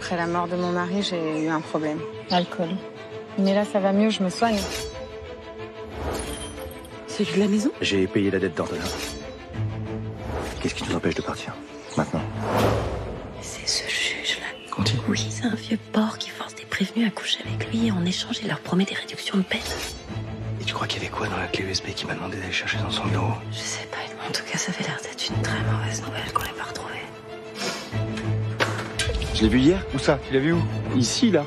Après la mort de mon mari, j'ai eu un problème. L'alcool. Mais là, ça va mieux, je me soigne. Celui de la maison? J'ai payé la dette d'orthographe. Qu'est-ce qui nous empêche de partir maintenant? C'est ce juge-là. Continue. Oui, c'est un vieux porc qui force des prévenus à coucher avec lui et en échange, il leur promet des réductions de peine. Et tu crois qu'il y avait quoi dans la clé USB qui m'a demandé d'aller chercher dans son bureau? Je sais pas, en tout cas, ça avait l'air d'être une très mauvaise nouvelle qu'on l'ait pas retrouvé. Je l'ai vu hier. Où ça? Tu l'as vu où? Ici, là.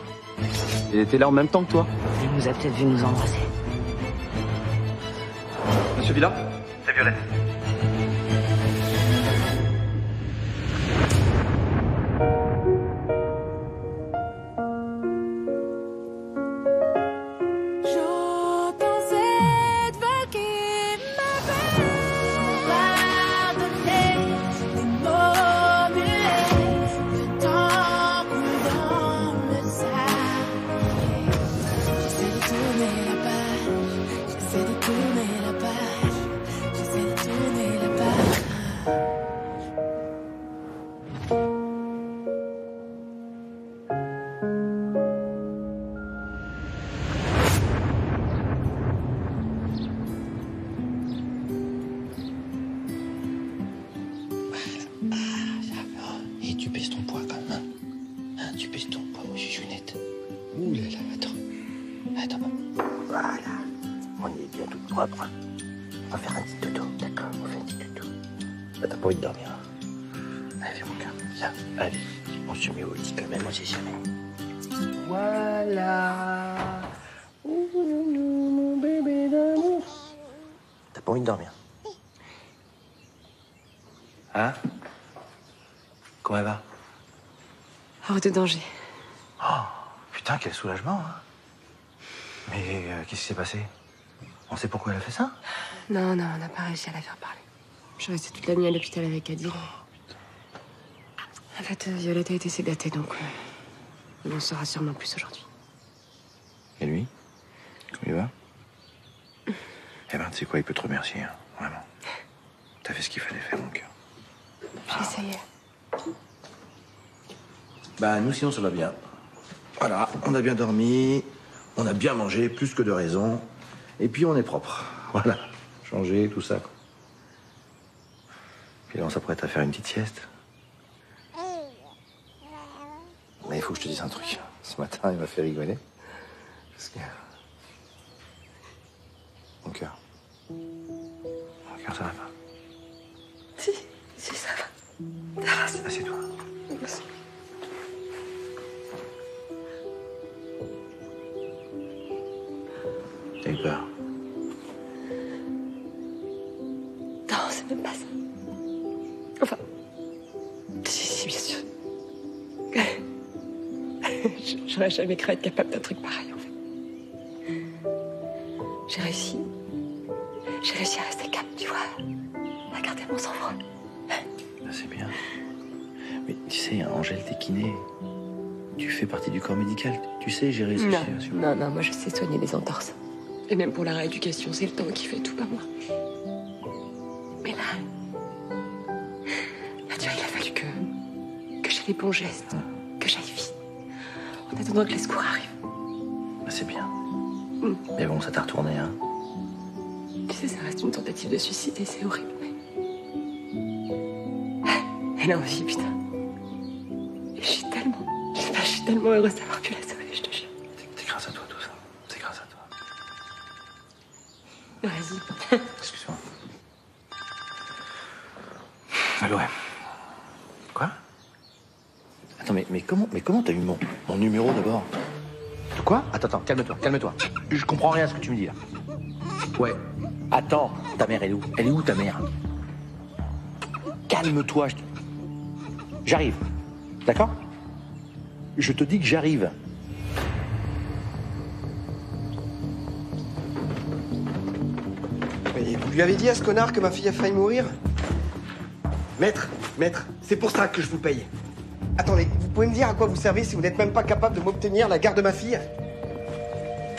Il était là en même temps que toi. Il nous a peut-être vu nous embrasser. Monsieur Villa? C'est Violette. J'entends cette vague qui m'appelle. Pardonnez des mots muets. Le temps coule dans le sable. J'essaie de tourner la page. J'essaie de tourner la page. J'essaie de tourner la page. Et tu pèses ton poids quand même, hein? Tu pèses ton poids, mon chuchounette. Ouh là là, attends. Attends. Voilà. On y est bien tout propre. On va faire un petit dodo, d'accord? On fait un petit dodo. Là, t'as pas envie de dormir, hein? Allez, viens, mon cœur. Viens, allez. On se met au lit quand même, on sait jamais. Voilà. Ouh, mon bébé d'amour. T'as pas envie de dormir? Hein? Comment elle va? Hors de danger. Oh, putain, quel soulagement, hein. Mais qu'est-ce qui s'est passé? On sait pourquoi elle a fait ça? Non, on n'a pas réussi à la faire parler. Je suis restée toute la nuit à l'hôpital avec Adil. En fait, Violette a été sédatée, donc on en saura sûrement plus aujourd'hui. Et lui? Comment il va? Eh ben, tu sais quoi, il peut te remercier, hein, vraiment. T'as fait ce qu'il fallait faire, mon cœur. J'ai essayé. Bah, nous, sinon, ça va bien. Voilà, on a bien dormi, on a bien mangé, plus que de raison. Et puis, on est propre. Voilà, changer, tout ça, quoi. Puis là, on s'apprête à faire une petite sieste. Mais il faut que je te dise un truc. Ce matin, il m'a fait rigoler. Parce que... Mon cœur, ça va pas. Si, ça va. Assieds-toi. Merci. T'as eu peur? Non, c'est même pas ça. Enfin, si, bien sûr. J'aurais jamais cru être capable d'un truc pareil, en fait. J'ai réussi à rester calme, tu vois. À garder mon sang-froid. Ah, c'est bien. Mais tu sais, Angèle, t'es kiné. Tu fais partie du corps médical. Tu sais gérer ces situations. Non, moi je sais soigner les entorses. Et même pour la rééducation, c'est le temps qui fait tout, pas moi. Mais là, tu vois, il a fallu que j'aie les bons gestes, que j'aille vite, en attendant que les secours arrivent. Ah, c'est bien. Mais bon, ça t'a retourné, hein. Tu sais, ça reste une tentative de suicide et c'est horrible, mais... Elle a envie, putain. Et je suis tellement heureuse d'avoir pu la sauver, je te jure. C'est grâce à toi, tout ça. C'est grâce à toi. Vas-y. Excuse-moi. Allô, ouais. Quoi? Attends, mais comment t'as eu mon numéro d'abord? Quoi? Attends, calme-toi. Je comprends rien à ce que tu me dis, là. Ouais. Attends, ta mère, elle est où? Elle est où, ta mère? Calme-toi, J'arrive. D'accord? Je te dis que j'arrive. Mais vous lui avez dit à ce connard que ma fille a failli mourir? Maître, c'est pour ça que je vous paye. Attendez, vous pouvez me dire à quoi vous servez si vous n'êtes même pas capable de m'obtenir la garde de ma fille?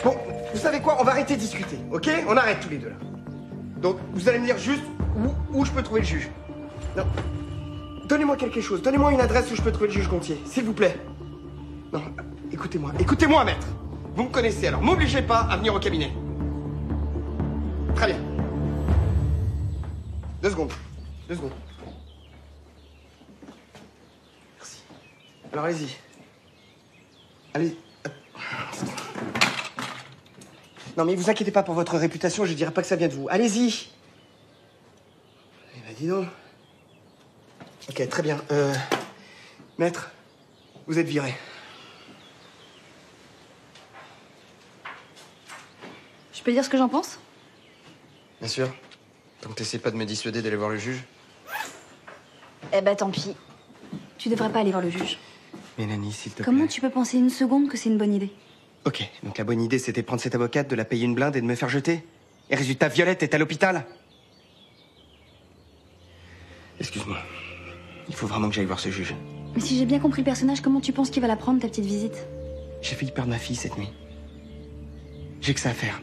Bon, vous savez quoi? On va arrêter de discuter, ok? On arrête tous les deux là. Donc, vous allez me dire juste où je peux trouver le juge. Non. Donnez-moi quelque chose, donnez-moi une adresse où je peux trouver le juge Gontier, s'il vous plaît. Non, écoutez-moi. Écoutez-moi, maître. Vous me connaissez, alors m'obligez pas à venir au cabinet. Très bien. 2 secondes. 2 secondes. Merci. Alors allez-y. Allez. Non mais vous inquiétez pas pour votre réputation, je dirais pas que ça vient de vous. Allez-y. Eh ben dis donc. Ok, très bien. Maître, vous êtes viré. Je peux dire ce que j'en pense? Bien sûr. Tant que t'essaies pas de me dissuader d'aller voir le juge. Eh ben tant pis. Tu devrais pas aller voir le juge. Mélanie, s'il te plaît. Comment tu peux penser une seconde que c'est une bonne idée? Ok, donc la bonne idée, c'était de prendre cette avocate, de la payer une blinde et de me faire jeter. Et résultat, Violette est à l'hôpital. Excuse-moi. Il faut vraiment que j'aille voir ce juge. Mais si j'ai bien compris le personnage, comment tu penses qu'il va la prendre, ta petite visite? J'ai failli perdre ma fille cette nuit. J'ai que ça à faire.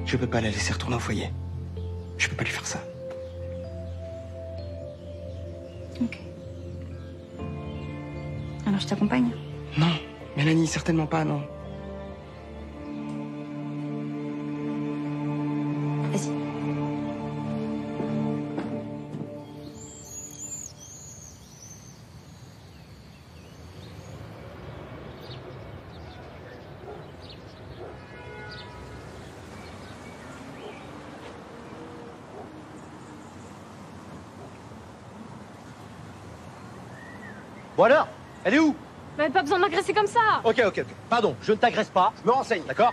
Je peux pas la laisser retourner au foyer. Je peux pas lui faire ça. Ok. Alors je t'accompagne? Non, Mélanie, certainement pas, non. Vas-y. Bon alors, elle est où? Mais pas besoin de m'agresser comme ça. Ok. Pardon, je ne t'agresse pas, je me renseigne, d'accord?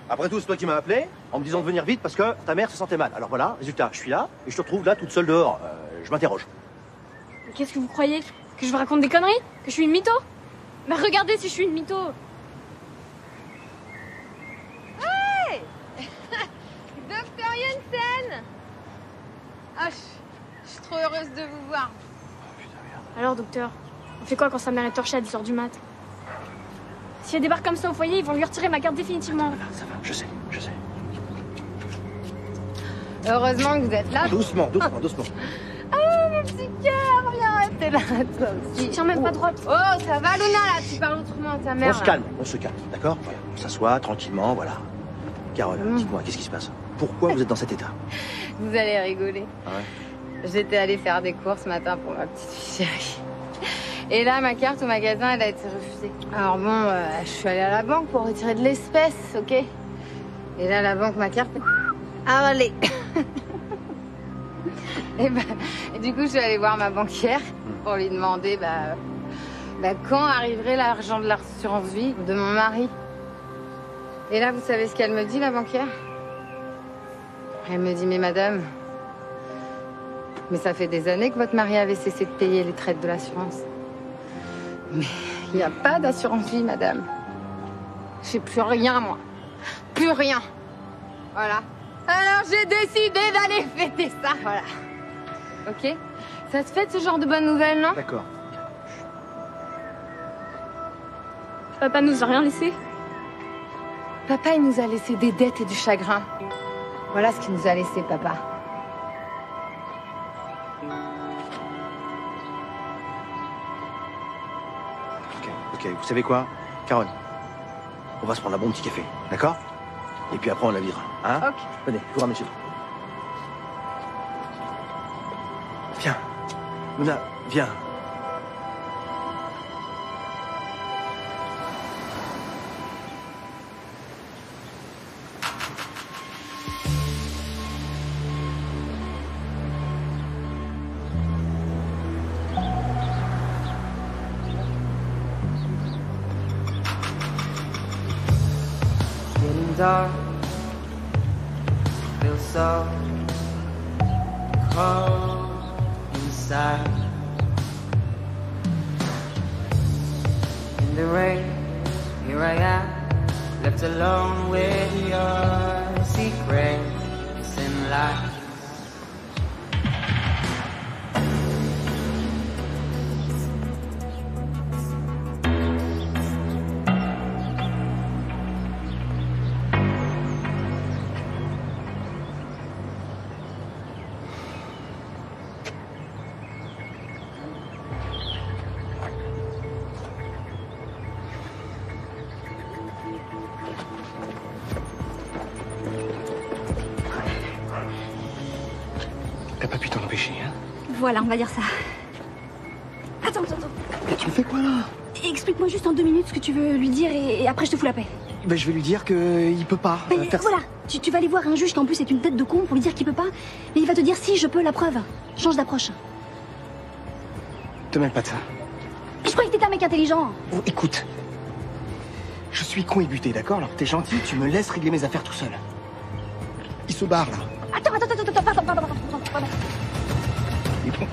Après tout, c'est toi qui m'as appelé en me disant de venir vite parce que ta mère se sentait mal. Alors voilà, résultat, je suis là et je te retrouve là toute seule dehors. Je m'interroge. Mais qu'est-ce que vous croyez? Que je vous raconte des conneries? Que je suis une mytho? Mais regardez si je suis une mytho. Hey Docteur Jensen. Ah, je suis trop heureuse de vous voir. Alors docteur, on fait quoi quand sa mère est torchée à 10h du mat? Si elle débarque comme ça au foyer, ils vont lui retirer ma carte définitivement. Ça va, je sais. Heureusement que vous êtes là. Doucement. Oh, mon petit cœur, viens, t'es là, toi aussi. Tiens même pas droite. Oh, ça va, Luna, là, tu parles autrement à ta mère. On se calme, d'accord? Voilà, on s'assoit tranquillement, voilà. Carole, dites-moi, qu'est-ce qui se passe? Pourquoi vous êtes dans cet état? Vous allez rigoler. Ah ouais? J'étais allée faire des courses ce matin pour ma petite fille chérie. Et là, ma carte au magasin, elle a été refusée. Alors bon, je suis allée à la banque pour retirer de l'espèce, ok? Et là, la banque, ma carte, avalée. Et du coup, je suis allée voir ma banquière pour lui demander quand arriverait l'argent de l'assurance vie de mon mari. Et là, vous savez ce qu'elle me dit, la banquière? Elle me dit, mais madame, mais ça fait des années que votre mari avait cessé de payer les traites de l'assurance. Mais il n'y a pas d'assurance vie, madame. J'ai plus rien, moi. Plus rien. Voilà. Alors j'ai décidé d'aller fêter ça. Voilà. Ok? Ça te fait ce genre de bonnes nouvelles, non? D'accord. Papa nous a rien laissé. Papa, il nous a laissé des dettes et du chagrin. Voilà ce qu'il nous a laissé, papa. Ok, vous savez quoi? Carole, on va se prendre un bon petit café, d'accord? Et puis après, on la vira, hein? Ok. Venez, je vous ramène chez vous. Viens. Luna, viens. Getting dark, feel so cold inside. In the rain, here I am, left alone with your secrets and lies. T'as pas pu t'en empêcher, hein? Voilà, on va dire ça. Attends. Mais tu me fais quoi, là? Explique-moi juste en 2 minutes ce que tu veux lui dire et après je te fous la paix. Ben, je vais lui dire qu'il peut pas faire ça. Voilà, tu vas aller voir un juge qui en plus est une tête de con pour lui dire qu'il peut pas. Mais il va te dire si, je peux, la preuve. Change d'approche. Te mêle pas de ça. Je croyais que t'étais un mec intelligent. Oh, écoute. Je suis con et buté, d'accord? Alors t'es gentil, tu me laisses régler mes affaires tout seul. Il se barre, là. Attends, pardon. Mais bon.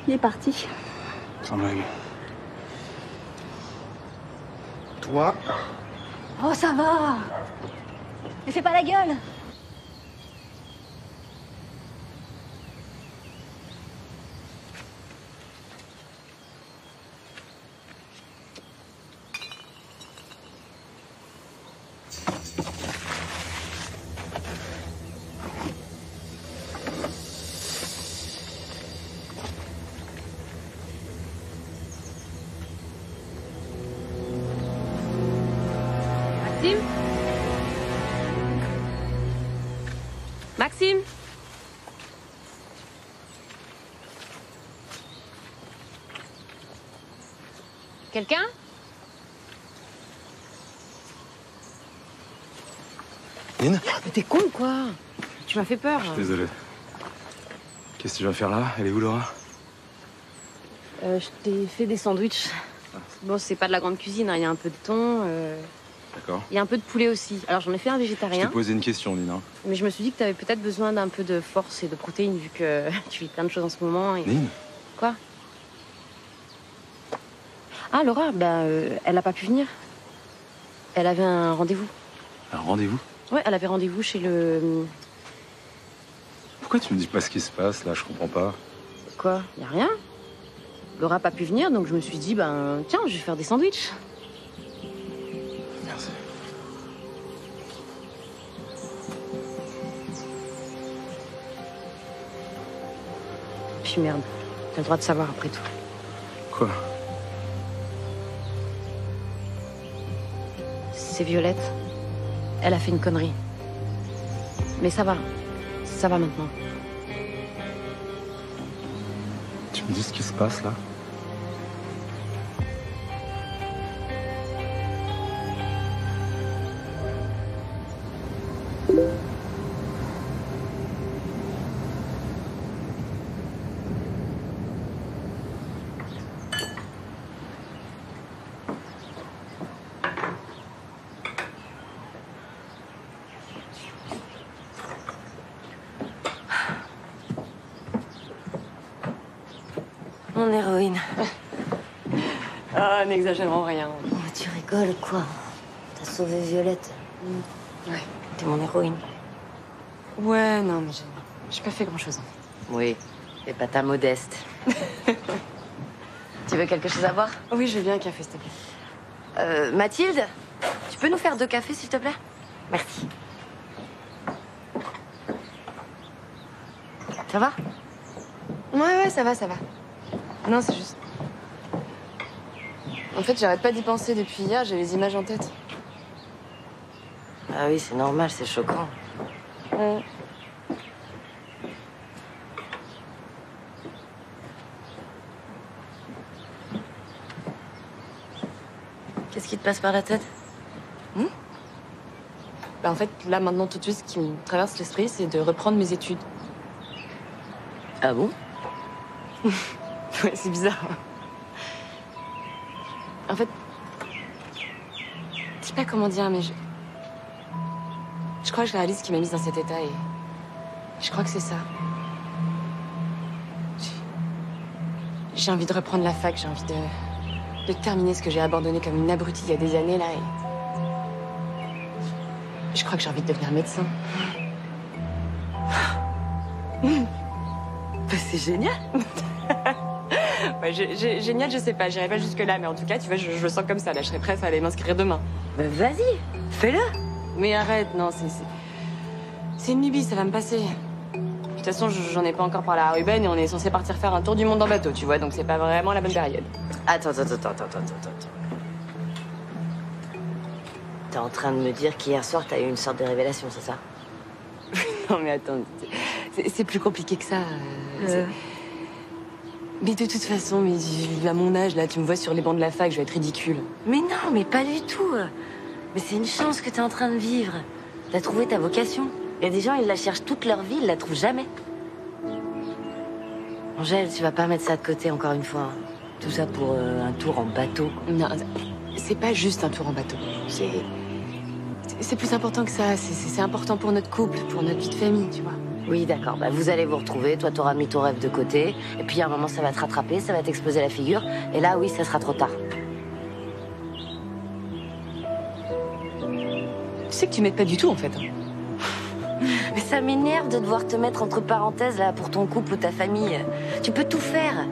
Il est parti. Sans blague. Toi? Oh, ça va. Ne fais pas la gueule. Maxime? Quelqu'un? Lynn? Mais t'es con ou quoi? Tu m'as fait peur. Désolé. Qu'est-ce que tu vas faire là? Elle est où, Laura? Je t'ai fait des sandwichs. Bon, c'est pas de la grande cuisine, hein. Il y a un peu de thon. D'accord. Il y a un peu de poulet aussi. Alors j'en ai fait un Je végétarien. t'ai posé une question, Lynn. Hein. Mais je me suis dit que t'avais peut-être besoin d'un peu de force et de protéines vu que tu fais plein de choses en ce moment. Et... Lynn? Quoi? Ah, Laura, elle a pas pu venir. Elle avait un rendez-vous. Un rendez-vous? Ouais, elle avait rendez-vous chez le... Pourquoi tu me dis pas ce qui se passe, là? Je comprends pas. Quoi? Y a rien. Laura a pas pu venir, donc je me suis dit, tiens, je vais faire des sandwichs. Merci. Puis merde, t'as le droit de savoir après tout. Quoi? C'est Violette. Elle a fait une connerie. Mais ça va. Ça va maintenant. Tu me dis ce qui se passe, là? Mon héroïne. Ah, n'exagérons rien. Oh, tu rigoles, quoi? T'as sauvé Violette. Ouais. T'es mon héroïne. Ouais, non, mais j'ai pas fait grand-chose, en fait. Oui, t'es pas ta modeste. Tu veux quelque chose à boire? Oui, je veux bien un café, s'il te plaît. Mathilde, tu peux nous faire 2 cafés, s'il te plaît? Merci. Ça va? Ouais, ça va. Non, c'est juste... En fait, j'arrête pas d'y penser depuis hier, j'ai les images en tête. Ah oui, c'est normal, c'est choquant. Qu'est-ce qui te passe par la tête? En fait, là, maintenant, tout de suite, ce qui me traverse l'esprit, c'est de reprendre mes études. Ah bon? Ouais, c'est bizarre. En fait, je sais pas comment dire, mais je crois que je réalise ce qui m'a mise dans cet état et je crois que c'est ça. J'ai envie de reprendre la fac, j'ai envie de terminer ce que j'ai abandonné comme une abrutie il y a des années, là, et je crois que j'ai envie de devenir médecin. C'est génial. Ouais, génial, je sais pas, j'irai pas jusque-là, mais en tout cas, tu vois, je le sens comme ça, là, je serais prête à aller m'inscrire demain. Bah, vas-y, fais-le. Mais arrête, non, c'est une lubie, ça va me passer. toute façon, j'en ai pas encore parlé à Ruben et on est censé partir faire un tour du monde en bateau, tu vois, donc c'est pas vraiment la bonne période. Attends. T'es en train de me dire qu'hier soir, t'as eu une sorte de révélation, c'est ça? Non mais attends, c'est plus compliqué que ça. Mais de toute façon, mais à mon âge, là, tu me vois sur les bancs de la fac, je vais être ridicule. Mais non, mais pas du tout. Mais c'est une chance que t'es en train de vivre. T'as trouvé ta vocation. Il y a des gens, ils la cherchent toute leur vie, ils la trouvent jamais. Angèle, tu vas pas mettre ça de côté encore une fois. Tout ça pour un tour en bateau. Non, c'est pas juste un tour en bateau. C'est plus important que ça. C'est important pour notre couple, pour notre vie de famille, tu vois. Oui, d'accord. Bah, vous allez vous retrouver. Toi, t'auras mis ton rêve de côté. Et puis, à un moment, ça va te rattraper, ça va t'exploser la figure. Et là, oui, ça sera trop tard. Tu sais que tu m'aides pas du tout, en fait. Mais ça m'énerve de devoir te mettre entre parenthèses, là, pour ton couple ou ta famille. Tu peux tout faire.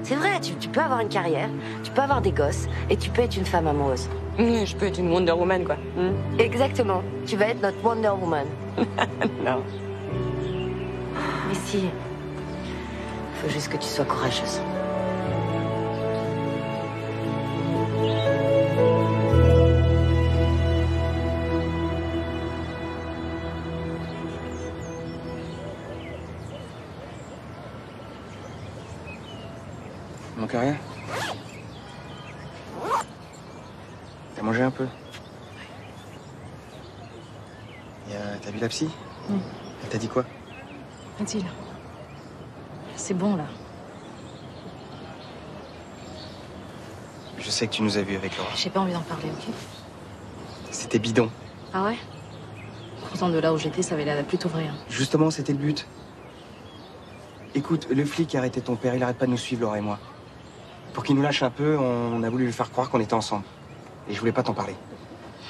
C'est vrai, tu peux avoir une carrière, tu peux avoir des gosses, et tu peux être une femme amoureuse. Je peux être une Wonder Woman, quoi. Exactement. Tu vas être notre Wonder Woman. Non. Mais si. Faut juste que tu sois courageuse. Il manque rien? T'as mangé un peu? T'as vu la psy? Elle t'a dit quoi? Adil, c'est bon là. Je sais que tu nous as vus avec Laura. J'ai pas envie d'en parler, ok? C'était bidon. Ah ouais? Pourtant de là où j'étais, ça avait l'air plutôt vrai. Hein. Justement, c'était le but. Écoute, le flic qui a arrêté ton père, il arrête pas de nous suivre, Laura et moi. Pour qu'il nous lâche un peu, on a voulu lui faire croire qu'on était ensemble. Et je voulais pas t'en parler.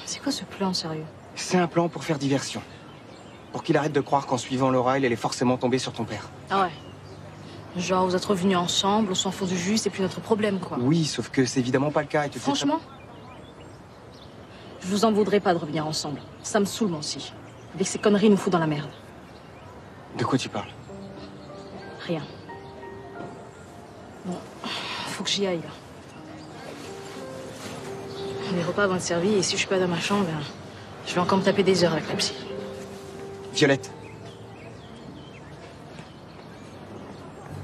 C'est quoi ce plan, sérieux? C'est un plan pour faire diversion. Pour qu'il arrête de croire qu'en suivant Laura, il allait forcément tomber sur ton père. Ah ouais. Genre, vous êtes revenus ensemble, on s'en fout du jus, c'est plus notre problème, quoi. Oui, sauf que c'est évidemment pas le cas. Et franchement, je vous en voudrais pas de revenir ensemble. Ça me saoule, moi aussi. Avec ces conneries, il nous fout dans la merde. De quoi tu parles? Rien. Bon, faut que j'y aille, là. Les repas vont être servis, et si je suis pas dans ma chambre, ben, je vais encore me taper des heures avec la psy. Violette.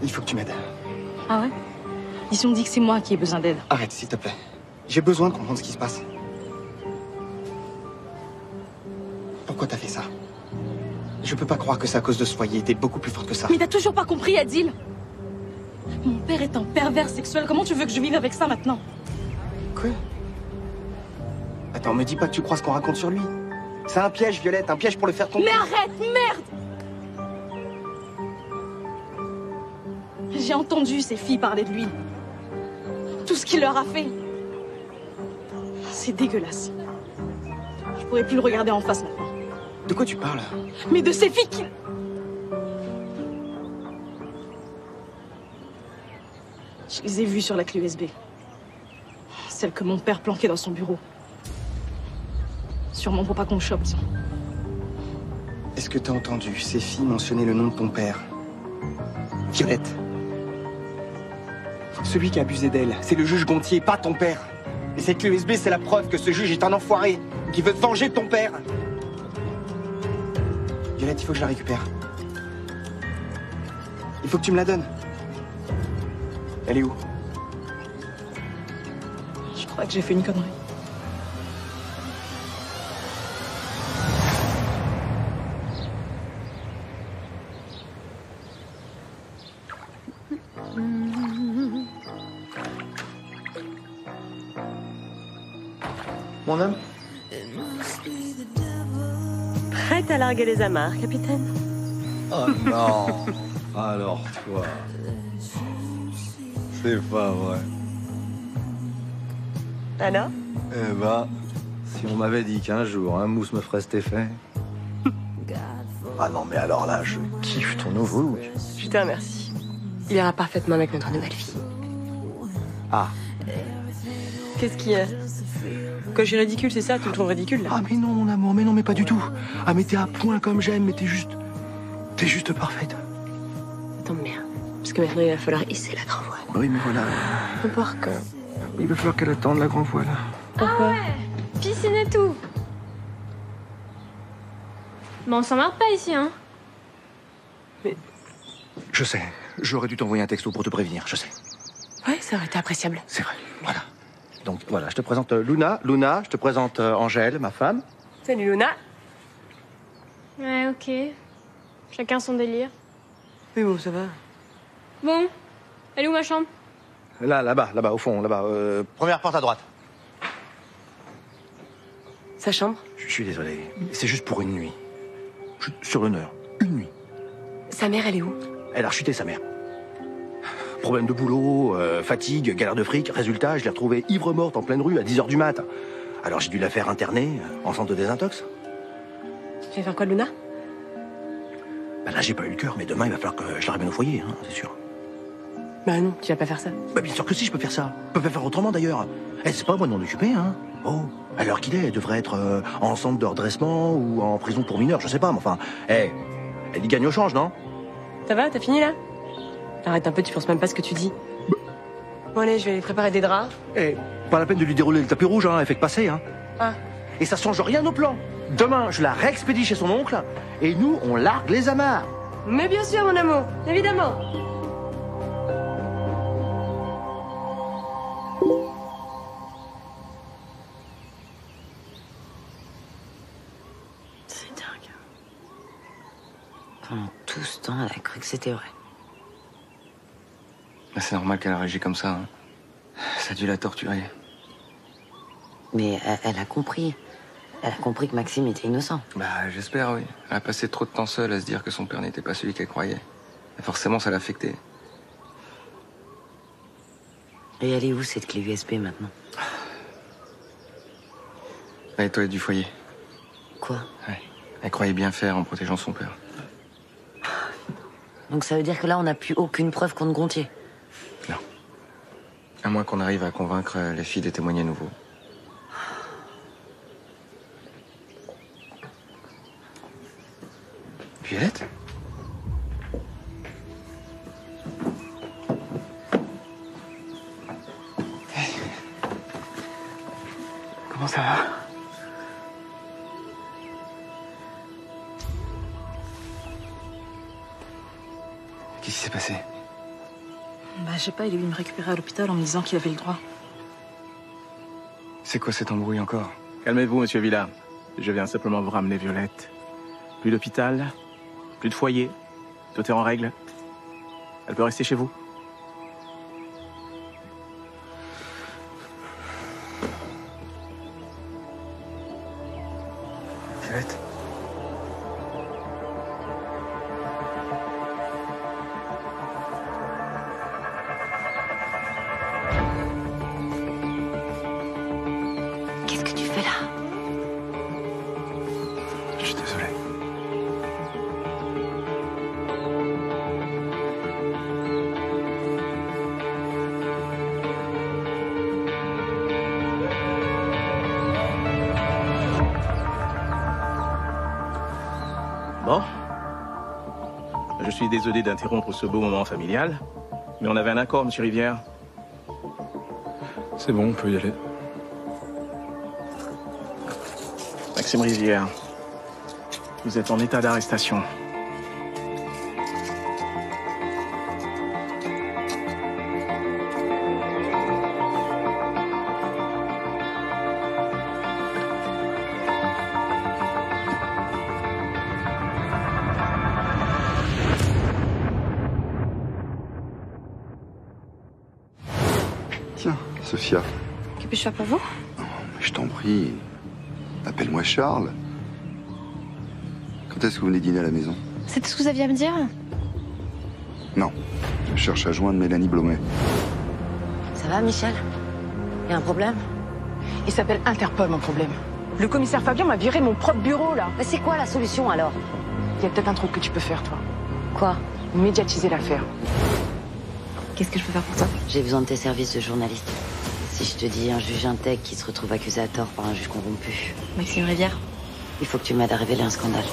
Il faut que tu m'aides. Ah ouais? Et si on me dit que c'est moi qui ai besoin d'aide? Arrête, s'il te plaît. J'ai besoin de comprendre ce qui se passe. Pourquoi t'as fait ça? Je peux pas croire que c'est à cause de ce foyer. T'es beaucoup plus forte que ça. Mais t'as toujours pas compris, Adil? Mon père est un pervers sexuel. Comment tu veux que je vive avec ça maintenant? Quoi? Attends, me dis pas que tu crois ce qu'on raconte sur lui. C'est un piège, Violette, un piège pour le faire tomber. Mais arrête, merde! J'ai entendu ces filles parler de lui. Tout ce qu'il leur a fait. C'est dégueulasse. Je pourrais plus le regarder en face maintenant. De quoi tu parles? Mais de ces filles qui... Je les ai vues sur la clé USB. Celle que mon père planquait dans son bureau. Sûrement pour pas qu'on chope, ça. Est-ce que t'as entendu ces filles mentionner le nom de ton père? Violette. Celui qui a abusé d'elle, c'est le juge Gontier, pas ton père. Et cette clé USB, c'est la preuve que ce juge est un enfoiré, qui veut te venger de ton père. Violette, il faut que je la récupère. Il faut que tu me la donnes. Elle est où? Je crois que j'ai fait une connerie. Mon homme? Prête à larguer les amarres, capitaine? Oh non. Alors toi. C'est pas vrai. Alors? Eh ben, si on m'avait dit qu'un jour un mousse me ferait cet effet. Ah non, mais alors là, je kiffe ton nouveau look. Je te remercie. Il ira parfaitement avec notre nouvelle fille. Ah. Qu'est-ce qu'il y a? Quand je suis ridicule, c'est ça? Tu me trouves ridicule, là? Ah mais non, mon amour, mais non, mais pas du tout. Ah mais t'es à point comme j'aime, mais t'es juste parfaite. Tombe bien. Parce que maintenant, il va falloir hisser la grand voile. Oui, mais voilà. Pourquoi? Il va falloir qu'elle attende la grand voile. Pourquoi? Ah ouais, piscine et tout. Bon, on s'emmerde pas ici, hein. Je sais. J'aurais dû t'envoyer un texto pour te prévenir, je sais. Ouais, ça aurait été appréciable. C'est vrai, voilà. Donc voilà, je te présente Luna. Luna, je te présente Angèle, ma femme. Salut Luna. Ouais, ok. Chacun son délire. Mais bon, ça va. Bon, elle est où ma chambre? Là, là-bas, au fond, là-bas. Première porte à droite. Sa chambre? Je suis désolé. C'est juste pour une nuit. Sur une heure. Une nuit. Sa mère, elle est où? Elle a rechuté, sa mère. Problème de boulot, fatigue, galère de fric. Résultat, je l'ai retrouvée ivre-morte en pleine rue à 10h du mat. Alors j'ai dû la faire interner en centre de désintox. Tu vas faire quoi, Luna? Bah là, j'ai pas eu le cœur, mais demain, il va falloir que je la ramène au foyer, hein, c'est sûr. Bah non, tu vas pas faire ça. Bah bien sûr que si, je peux faire ça. Je peux pas faire autrement, d'ailleurs. Eh, c'est pas à moi de m'en occuper, hein. Oh, à l'heure qu'il est, elle devrait être en centre de redressement ou en prison pour mineurs, je sais pas, mais enfin... Eh, elle y gagne au change, non? Ça va, t'as fini là? Arrête un peu, tu penses même pas ce que tu dis. Bon allez, je vais aller préparer des draps. Eh, pas la peine de lui dérouler le tapis rouge, hein, elle fait que passer, hein. Ah. Et ça change rien au plan. Demain, je la réexpédie chez son oncle, et nous, on largue les amarres. Mais bien sûr, mon amour, évidemment. C'est dingue. Pendant tout ce temps, elle a cru que c'était vrai. C'est normal qu'elle a réagi comme ça. Hein. Ça a dû la torturer. Mais elle a compris. Elle a compris que Maxime était innocent. Bah, j'espère, oui. Elle a passé trop de temps seule à se dire que son père n'était pas celui qu'elle croyait. Et forcément, ça l'a affectée. Et elle est où, cette clé USB, maintenant? Dans les toilettes du foyer. Quoi? Ouais. Elle croyait bien faire en protégeant son père. Donc ça veut dire que là, on n'a plus aucune preuve contre Gontier? Non. À moins qu'on arrive à convaincre les filles de témoigner à nouveau. Violette? Hey. Comment ça va? Qu'est-ce qui s'est passé? Bah, je sais pas, il est venu me récupérer à l'hôpital en me disant qu'il avait le droit. C'est quoi cette embrouille encore? Calmez-vous, monsieur Villa. Je viens simplement vous ramener Violette. Plus d'hôpital, plus de foyer, tout est en règle. Elle peut rester chez vous. Violette? Qu'est-ce que tu fais là? Je suis désolé. Bon. Je suis désolé d'interrompre ce beau moment familial, mais on avait un accord, monsieur Rivière. C'est bon, on peut y aller. Maxime Rivière, vous êtes en état d'arrestation. Tiens, Sophia, Que puis-je faire pour vous? je t'en prie, appelle-moi Charles. Quand est-ce que vous venez dîner à la maison? C'est tout ce que vous aviez à me dire? Non, je cherche à joindre Mélanie Blomet. Ça va, Michel? Y a un problème? Il s'appelle Interpol, mon problème. Le commissaire Fabien m'a viré de mon propre bureau, là. Mais c'est quoi la solution, alors? Il y a peut-être un truc que tu peux faire, toi. Quoi? Médiatiser l'affaire. Qu'est-ce que je peux faire pour toi? J'ai besoin de tes services de journaliste. Si je te dis un juge intègre qui se retrouve accusé à tort par un juge corrompu. Maxime Rivière. Il faut que tu m'aides à révéler un scandale.